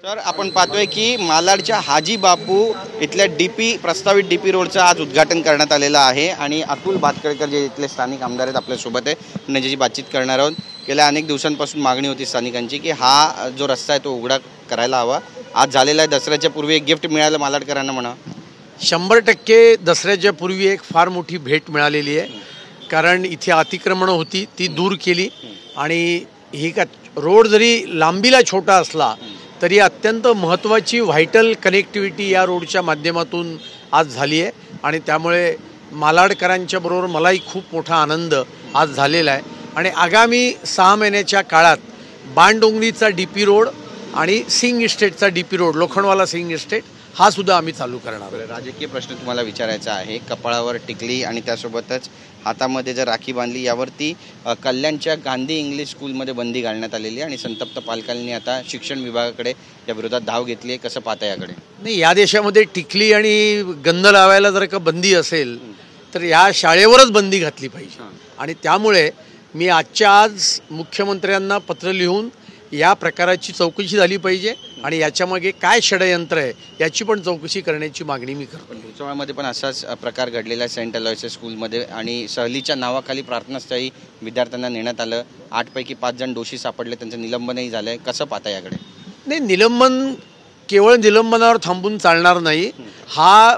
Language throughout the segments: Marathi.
तर आपण पाहतोय की मालाडच्या हाजी बापू इथल्या प्रस्तावित डीपी रोडचं आज उद्घाटन करण्यात आलेलं आहे आणि अतुल भातखळकर जे इथले स्थानिक आमदार आहेत आपल्यासोबत आहे, ज्याची बातचीत करणार आहोत। गेल्या अनेक दिवसांपासून मागणी होती स्थानिकांची की हा जो रस्ता आहे तो उघडा करायला हवा। आज झालेला आहे, दसऱ्याच्या पूर्वी एक गिफ्ट मिळालं मालाडकरांना म्हणा। 100% दसऱ्याच्या पूर्वी एक फार मोठी भेट मिळालेली आहे, कारण इथे अतिक्रमण होती ती दूर केली आणि ही का रोड जरी लांबीला छोटा असला तरी अत्यंत महत्त्वाची व्हायटल कनेक्टिव्हिटी या रोडच्या माध्यमातून आज झाली आहे आणि त्यामुळे मालाडकरांच्या बरोबर मलाही खूप मोठा आनंद आज झालेला आहे। आणि आगामी 6 महिन्याच्या काळात बाणडोंगरीचा डीपी रोड आणि सिंग इस्टेटचा DP road, Lokhandwala Singh estate हा सुद्धा आम्ही चालू करणार आहोत। राजकीय प्रश्न तुम्हाला विचारायचा आहे, कपाळावर टिकली आणि त्यासोबतच हातामध्ये जर राखी बांधली यावरती कल्याणच्या गांधी इंग्लिश स्कूलमध्ये बंदी घालण्यात आलेली आहे आणि संतप्त पालकांनी आता शिक्षण विभागाकडे या विरोधात धाव घेतली आहे। कसं पाहता याकडे? नाही, या देशामध्ये टिकली आणि गंध लावायला जर का बंदी असेल तर या शाळेवरच बंदी घातली पाहिजे आणि त्यामुळे मी आजच्या आज मुख्यमंत्र्यांना पत्र लिहून या प्रकाराची चौकशी झाली पाहिजे आणि याच्यामागे काय षडयंत्र आहे याची पण चौकशी करण्याची मागणी मी करतो। भुसावळमध्ये पण असाच प्रकार घडलेला आहे सेंट अलोयसिस स्कूलमध्ये आणि सहलीच्या नावाखाली प्रार्थनास्थळी विद्यार्थ्यांना नेण्यात आलं। 8 पैकी 5 जण दोषी सापडले, त्यांचं निलंबनही झालं आहे। कसं पाहता याकडे? नाही, निलंबन केवळ निलंबनावर थांबून चालणार नाही, हा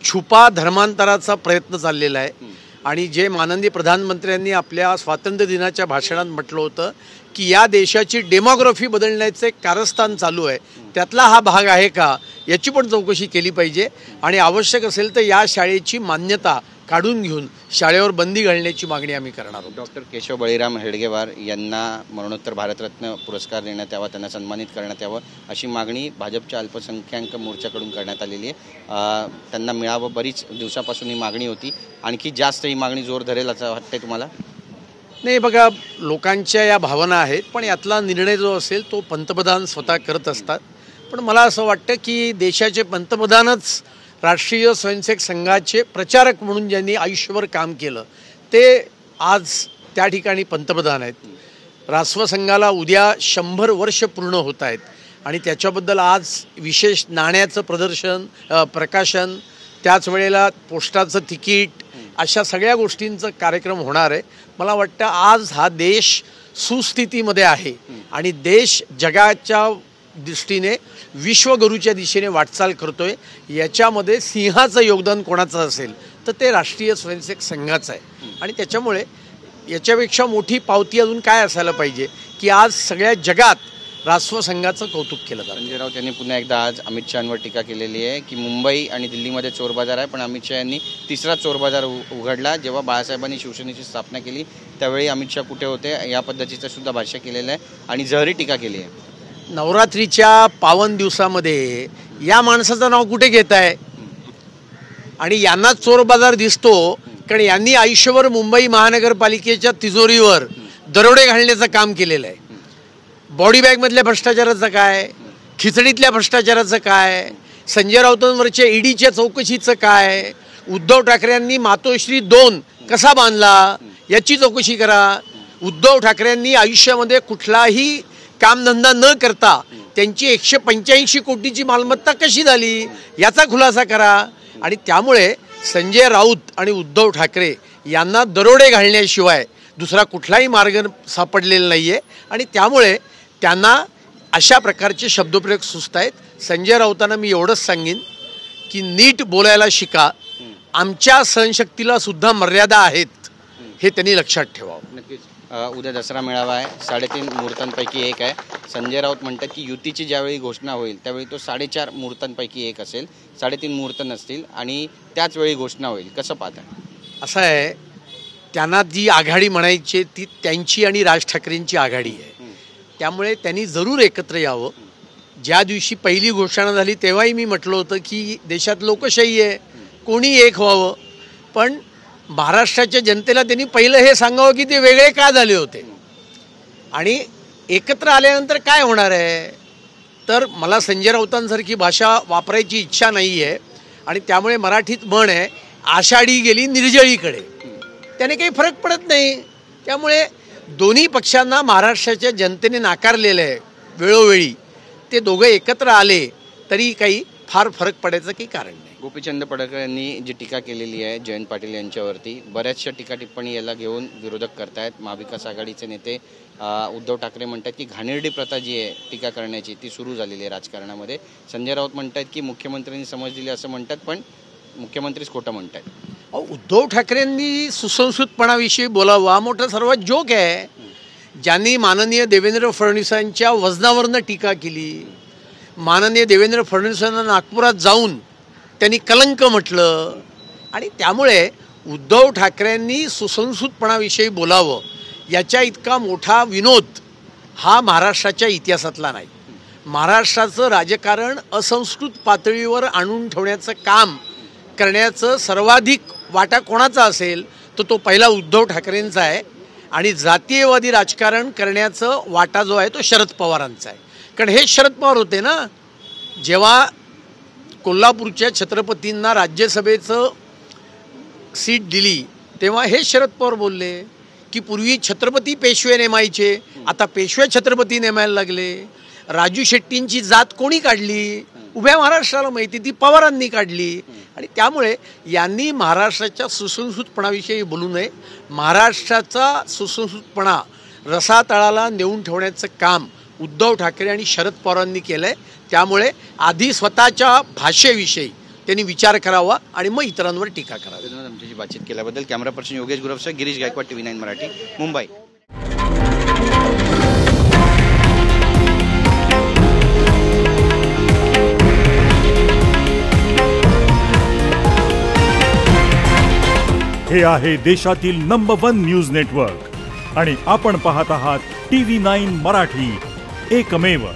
छुपा धर्मांतराचा प्रयत्न चाललेला आहे आणि जे माननीय प्रधानमंत्र्यांनी आपल्या स्वातंत्र्य दिनाच्या भाषणात म्हटलं होतं की या देशाची डेमोग्राफी बदलण्याचे कारस्थान चालू आहे, त्यातला हा भाग आहे का याची पण चौकशी केली पाहिजे आणि आवश्यक असेल तर या शाळेची मान्यता काढून घेऊन शाळेवर बंदी घालण्याची मागणी आम्ही करणार आहोत। डॉक्टर केशव बळीराम हेडगेवार यांना मरणोत्तर भारतरत्न पुरस्कार देण्यात यावा, त्यांना सन्मानित करण्यात यावं अशी मागणी भाजपच्या अल्पसंख्याक मोर्चाकडून करण्यात आलेली आहे। त्यांना मिळावं, बरीच दिवसापासून ही मागणी होती, आणखी जास्त ही मागणी जोर धरेल असं वाटतंय तुम्हाला? नाही, बघा, लोकांच्या या भावना आहेत, पण यातला निर्णय जो असेल तो पंतप्रधान स्वतः करत असतात। पण मला असं वाटतं की देशाचे पंतप्रधानच राष्ट्रीय स्वयंसेवक संघाचे प्रचारक म्हणून ज्यांनी आयुष्यभर काम केलं ते आज त्या ठिकाणी पंतप्रधान आहेत। राष्ट्र संघाला उद्या 100 वर्ष पूर्ण होत आहेत आणि त्याच्याबद्दल आज विशेष नाण्याचं प्रकाशन, त्याच वेळेला पोस्टाचं तिकीट, अशा सगळ्या गोष्टींचा कार्यक्रम होणार आहे। मला वाटतं आज हा देश सुस्थितीमध्ये आहे आणि देश जगाच्या दृष्टीने विश्वगुरूच्या दिशेने वाटचाल करतोय। याच्यामध्ये सिंहाचं योगदान कोणाचं असेल तर ते राष्ट्रीय स्वयंसेवक संघाचं आहे आणि त्याच्यामुळे याच्यापेक्षा मोठी पावती अजून काय असायला पाहिजे की आज सगळ्या जगात राष्ट्रसंघाचं कौतुक केलं जातं। संजय राऊत यांनी पुन्हा एकदा आज अमित शहांवर टीका केलेली आहे की मुंबई आणि दिल्लीमध्ये चोर बाजार आहे, पण अमित शहा यांनी तिसरा चोर बाजार उघडला। जेव्हा बाळासाहेबांनी शिवसेनेची स्थापना केली त्यावेळी अमित शहा कुठे होते या पद्धतीचं सुद्धा भाष्य केलेलं आहे आणि जहरी टीका केली आहे। नवरात्रीच्या पावन दिवसामध्ये या माणसाचं नाव कुठे घेत आहे आणि यांना चोर बाजार दिसतो कारण यांनी आयुष्यभर मुंबई महानगरपालिकेच्या तिजोरीवर दरोडे घालण्याचं काम केलेलं आहे। बॉडी बॅगमधल्या भ्रष्टाचाराचं काय, खिचडीतल्या भ्रष्टाचाराचं काय, संजय राऊतांवरच्या ईडीच्या चौकशीचं काय, उद्धव ठाकरेंनी मातोश्री 2 कसा बांधला याची चौकशी करा। उद्धव ठाकरेंनी आयुष्यामध्ये कुठलाही कामधंदा न करता त्यांची 185 कोटीची मालमत्ता कशी झाली याचा खुलासा करा आणि त्यामुळे संजय राऊत आणि उद्धव ठाकरे यांना दरोडे घालण्याशिवाय दुसरा कुठलाही मार्ग सापडलेला नाही आहे आणि त्यामुळे त्यांना अशा प्रकारचे शब्दप्रयोग सुचत आहेत। संजय राऊतांना मी एवढंच सांगेन की नीट बोलायला शिका, आमच्या सहनशक्तीला सुद्धा मर्यादा आहेत हे त्यांनी लक्षात ठेवावं। नक्कीच उद्या दसरा मेळावा आहे, 3.5 मुहूर्तांपैकी एक आहे। संजय राऊत म्हणतात की युतीची ज्यावेळी घोषणा होईल त्यावेळी तो 4.5 मुहूर्तांपैकी एक असेल, 3.5 मुहूर्त नसतील आणि त्याच वेळी घोषणा होईल। कसं पाहता? असं आहे, त्यांना जी आघाडी म्हणायची ती त्यांची आणि राज ठाकरेंची आघाडी आहे, त्यामुळे त्यांनी जरूर एकत्र यावं। ज्या दिवशी पहिली घोषणा झाली तेव्हाही मी म्हटलं होतं की देशात लोकशाही आहे, कोणी एक व्हावं, पण महाराष्ट्राच्या जनतेला त्यांनी पहिलं हे सांगावं की ते वेगळे का झाले होते आणि एकत्र आल्यानंतर काय होणार आहे। तर मला संजय राऊतांसारखी भाषा वापरायची इच्छा नाही आहे आणि त्यामुळे मराठीत म्हण आहे, आषाढी गेली निर्जळीकडे, त्याने काही फरक पडत नाही। त्यामुळे दोन्ही पक्षांना महाराष्ट्राच्या जनतेने नाकारलेलं आहे वेळोवेळी, ते दोघं एकत्र आले तरी काही फार फरक पडायचं काही कारण नाही. गोपीचंद पडळकर यांनी जी टीका केलेली आहे जयंत पाटील यांच्यावरती, बऱ्याचशा टीका टिप्पणी याला घेऊन विरोधक करतायत. महाविकास आघाडीचे नेते उद्धव ठाकरे म्हणतात की घाणेरडी प्रथा जी आहे टीका करण्याची ती सुरू झालेली आहे राजकारणामध्ये. संजय राऊत म्हणतात की मुख्यमंत्र्यांनी समज दिली असं म्हणतात, पण मुख्यमंत्रीच खोटं म्हणतात. उद्धव ठाकरेंनी सुसंस्कृतपणाविषयी बोलावं हा मोठा सर्वात जोक आहे. ज्यांनी माननीय देवेंद्र फडणवीसांच्या वजनावरनं टीका केली, माननीय देवेंद्र फडणवीसांना नागपुरात जाऊन त्यांनी कलंक म्हटलं, आणि त्यामुळे उद्धव ठाकरेंनी सुसंस्कृतपणाविषयी बोलावं याच्या इतका मोठा विनोद हा महाराष्ट्राच्या इतिहासातला नाही. महाराष्ट्राचं राजकारण असंस्कृत पातळीवर आणून ठेवण्याचं काम करण्याचं सर्वाधिक वाटा कोणाचा असेल तर तो पहिला उद्धव ठाकरेंचा आहे, आणि जातीयवादी राजकारण करण्याचं वाटा जो आहे तो शरद पवारांचा आहे. कारण हे शरद पवार होते ना, जेव्हा कोल्हापूरच्या छत्रपतींना राज्यसभेचं सीट दिली तेव्हा हे शरद पवार बोलले की पूर्वी छत्रपती पेशवे नेमायचे, आता पेशवे छत्रपती नेमायला लागले. राजू शेट्टींची जात कोणी काढली? उभ्या महाराष्ट्राला माहिती, ती पवारांनी काढली. आणि त्यामुळे यांनी महाराष्ट्राच्या सुसंस्कृतपणाविषयी बोलू नये. महाराष्ट्राचा सुसंस्कृतपणा रसातळाला नेऊन ठेवण्याचं काम उद्धव ठाकरे आणि शरद पवारांनी केलं आहे. त्यामुळे आधी स्वतःच्या भाषेविषयी त्यांनी विचार करावा आणि मग इतरांवर टीका करावी. आमच्याशी बातचीत केल्याबद्दल कॅमेरा पर्सन योगेश गुरवसह गिरीश गायकवाड, TV9 मराठी, मुंबई. हे आहे देशातील नंबर 1 न्यूज नेटवर्क आणि आपण पाहत आहात TV9 मराठी, एकमेव.